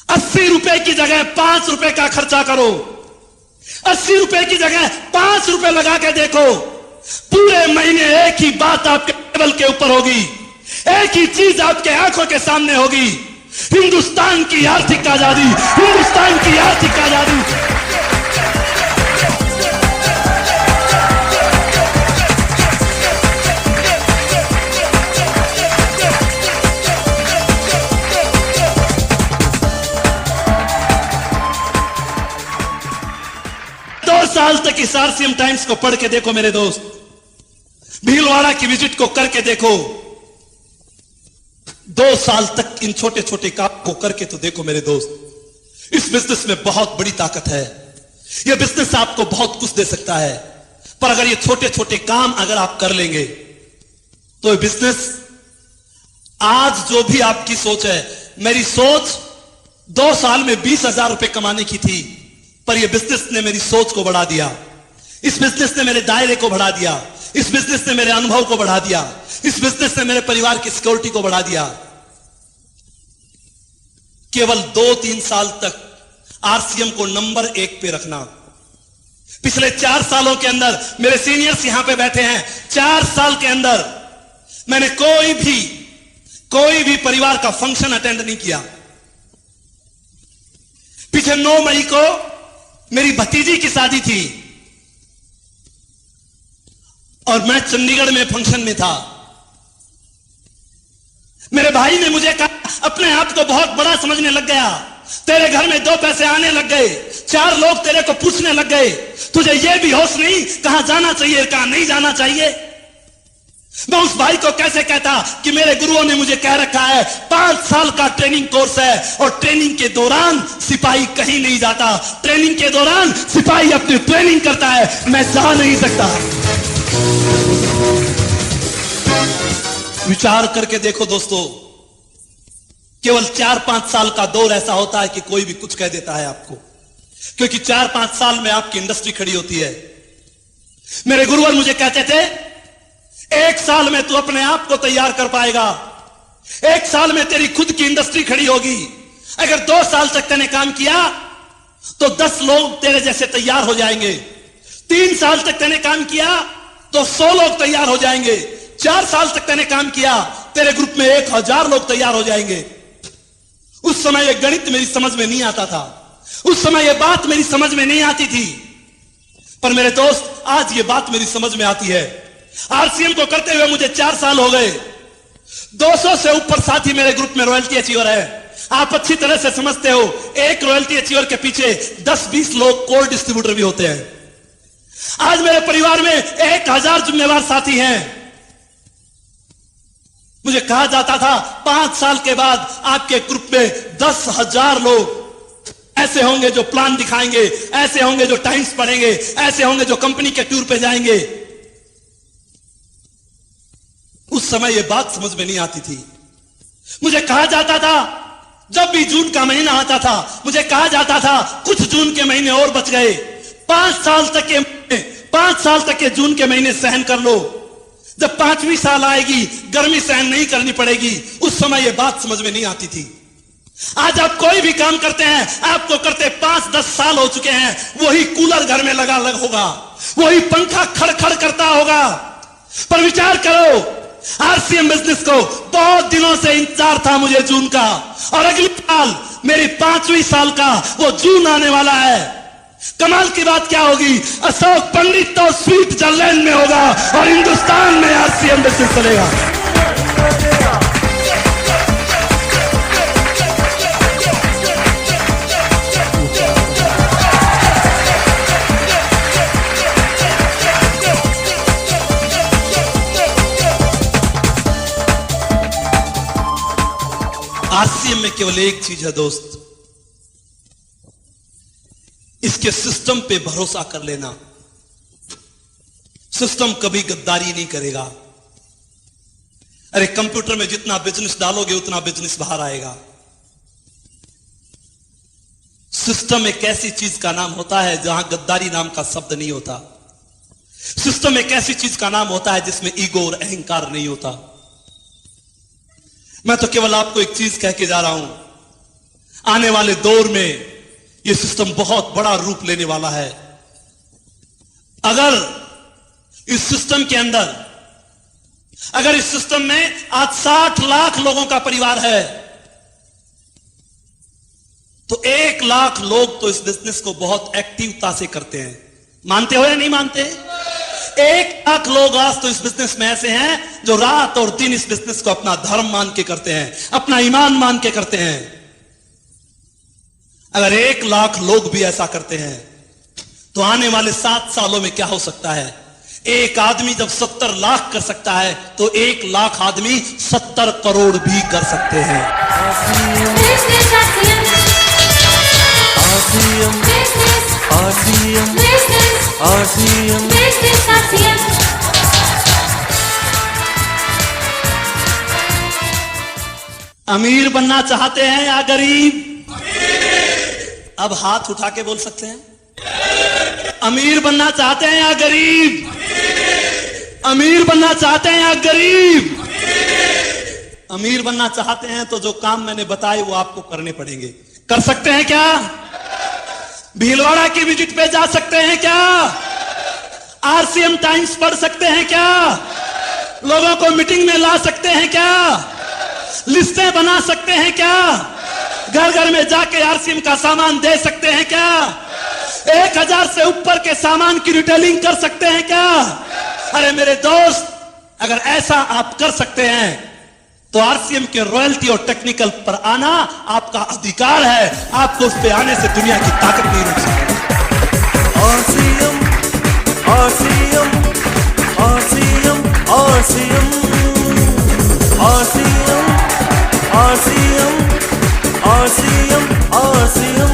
80 रुपए की जगह 5 रुपए का खर्चा करो, 80 रुपए की जगह 5 रुपए लगा के देखो। पूरे महीने एक ही बात आपके टेबल के ऊपर होगी, एक ही चीज आपके आंखों के सामने होगी, हिंदुस्तान की आर्थिक आजादी, हिंदुस्तान की आर्थिक आजादी। 2 साल तक इस आरसीएम टाइम्स को पढ़ के देखो मेरे दोस्त, भीलवाड़ा की विजिट को करके देखो, 2 साल तक इन छोटे छोटे काम को करके तो देखो मेरे दोस्त। इस बिजनेस में बहुत बड़ी ताकत है, यह बिजनेस आपको बहुत कुछ दे सकता है। पर अगर ये छोटे छोटे काम अगर आप कर लेंगे तो ये बिजनेस, आज जो भी आपकी सोच है, मेरी सोच 2 साल में 20,000 रुपए कमाने की थी, पर यह बिजनेस ने मेरी सोच को बढ़ा दिया, इस बिजनेस ने मेरे दायरे को बढ़ा दिया, इस बिजनेस ने मेरे अनुभव को बढ़ा दिया, इस बिजनेस ने मेरे परिवार की सिक्योरिटी को बढ़ा दिया। केवल 2-3 साल तक आरसीएम को नंबर 1 पे रखना। पिछले 4 सालों के अंदर मेरे सीनियर्स यहां पे बैठे हैं, 4 साल के अंदर मैंने कोई भी परिवार का फंक्शन अटेंड नहीं किया। पीछे 9 मई को मेरी भतीजी की शादी थी और मैं चंडीगढ़ में फंक्शन में था। मेरे भाई ने मुझे कहा, अपने आप को बहुत बड़ा समझने लग गया, तेरे घर में 2 पैसे आने लग गए, 4 लोग तेरे को पूछने लग गए, तुझे यह भी होश नहीं कहां जाना चाहिए कहां नहीं जाना चाहिए। मैं उस भाई को कैसे कहता कि मेरे गुरुओं ने मुझे कह रखा है 5 साल का ट्रेनिंग कोर्स है और ट्रेनिंग के दौरान सिपाही कहीं नहीं जाता, ट्रेनिंग के दौरान सिपाही अपनी ट्रेनिंग करता है, मैं जा नहीं सकता। विचार करके देखो दोस्तों, केवल 4-5 साल का दौर ऐसा होता है कि कोई भी कुछ कह देता है आपको, क्योंकि 4-5 साल में आपकी इंडस्ट्री खड़ी होती है। मेरे गुरुवर मुझे कहते थे 1 साल में तू अपने आप को तैयार कर पाएगा, 1 साल में तेरी खुद की इंडस्ट्री खड़ी होगी। अगर 2 साल तक तूने काम किया तो 10 लोग तेरे जैसे तैयार हो जाएंगे, 3 साल तक तूने काम किया तो 100 लोग तैयार हो जाएंगे, 4 साल तक तूने काम किया तेरे ग्रुप में 1000 लोग तैयार हो जाएंगे। उस समय यह गणित मेरी समझ में नहीं आता था, उस समय यह बात मेरी समझ में नहीं आती थी। पर मेरे दोस्त, आज ये बात मेरी समझ में आती है। आरसीएम को करते हुए मुझे 4 साल हो गए। 200 से ऊपर साथी मेरे ग्रुप में रॉयल्टी अचीवर है। आप अच्छी तरह से समझते हो, एक रॉयल्टी अचीवर के पीछे 10-20 लोग कोर डिस्ट्रीब्यूटर भी होते हैं। आज मेरे परिवार में 1000 जिम्मेवार साथी हैं। मुझे कहा जाता था 5 साल के बाद आपके ग्रुप में 10,000 लोग ऐसे होंगे जो प्लान दिखाएंगे, ऐसे होंगे जो टाइम्स पढ़ेंगे, ऐसे होंगे जो कंपनी के टूर पे जाएंगे। उस समय यह बात समझ में नहीं आती थी। मुझे कहा जाता था, जब भी जून का महीना आता था, मुझे कहा जाता था कुछ जून के महीने और बच गए, 5 साल तक के जून के महीने सहन कर लो, जब 5वीं साल आएगी गर्मी सहन नहीं करनी पड़ेगी। उस समय यह बात समझ में नहीं आती थी। आज आप कोई भी काम करते हैं, आपको करते 5-10 साल हो चुके हैं, वही कूलर घर में लगा होगा, वही पंखा खड़खड़ करता होगा। पर विचार करो, आरसीएम बिजनेस को बहुत दिनों से इंतजार था मुझे जून का, और अगली साल मेरी 5वीं साल का वो जून आने वाला है। कमाल की बात क्या होगी, अशोक पंडित तो स्विट्जरलैंड में होगा और हिंदुस्तान में आरसीएम बिजनेस चलेगा। आरसीएम में केवल एक चीज है दोस्त, इसके सिस्टम पे भरोसा कर लेना। सिस्टम कभी गद्दारी नहीं करेगा। अरे कंप्यूटर में जितना बिजनेस डालोगे उतना बिजनेस बाहर आएगा। सिस्टम एक ऐसी चीज का नाम होता है जहां गद्दारी नाम का शब्द नहीं होता। सिस्टम एक ऐसी चीज का नाम होता है जिसमें ईगो और अहंकार नहीं होता। मैं तो केवल आपको एक चीज कह के जा रहा हूं, आने वाले दौर में यह सिस्टम बहुत बड़ा रूप लेने वाला है। अगर इस सिस्टम में आज 60 लाख लोगों का परिवार है, तो 1 लाख लोग तो इस बिजनेस को बहुत एक्टिवता से करते हैं। मानते हो या नहीं मानते? 1 लाख लोग आज तो इस बिजनेस में ऐसे हैं जो रात और दिन इस बिजनेस को अपना धर्म मान के करते हैं, अपना ईमान मान के करते हैं। अगर 1 लाख लोग भी ऐसा करते हैं तो आने वाले 7 सालों में क्या हो सकता है? एक आदमी जब 70 लाख कर सकता है तो 1 लाख आदमी 70 करोड़ भी कर सकते हैं। अमीर बनना चाहते हैं या गरीब? अब हाथ उठा के बोल सकते हैं। अमीर बनना चाहते हैं या गरीब? अमीर बनना चाहते हैं या गरीब? अमीर बनना चाहते हैं तो जो काम मैंने बताए वो आपको करने पड़ेंगे। कर सकते हैं क्या? भीलवाड़ा की विजिट पे जा सकते हैं क्या? आरसीएम टाइम्स पढ़ सकते हैं क्या? लोगों को मीटिंग में ला सकते हैं क्या? लिस्टें बना सकते हैं क्या? घर घर में जाके आरसीएम का सामान दे सकते हैं क्या? 1000 से ऊपर के सामान की रिटेलिंग कर सकते हैं क्या? अरे मेरे दोस्त, अगर ऐसा आप कर सकते हैं तो आरसीएम के रॉयल्टी और टेक्निकल पर आना आपका अधिकार है। आपको उस पे आने से दुनिया की ताकत नहीं रोक सकती। RCM RCM RCM RCM RCM RCM RCM RCM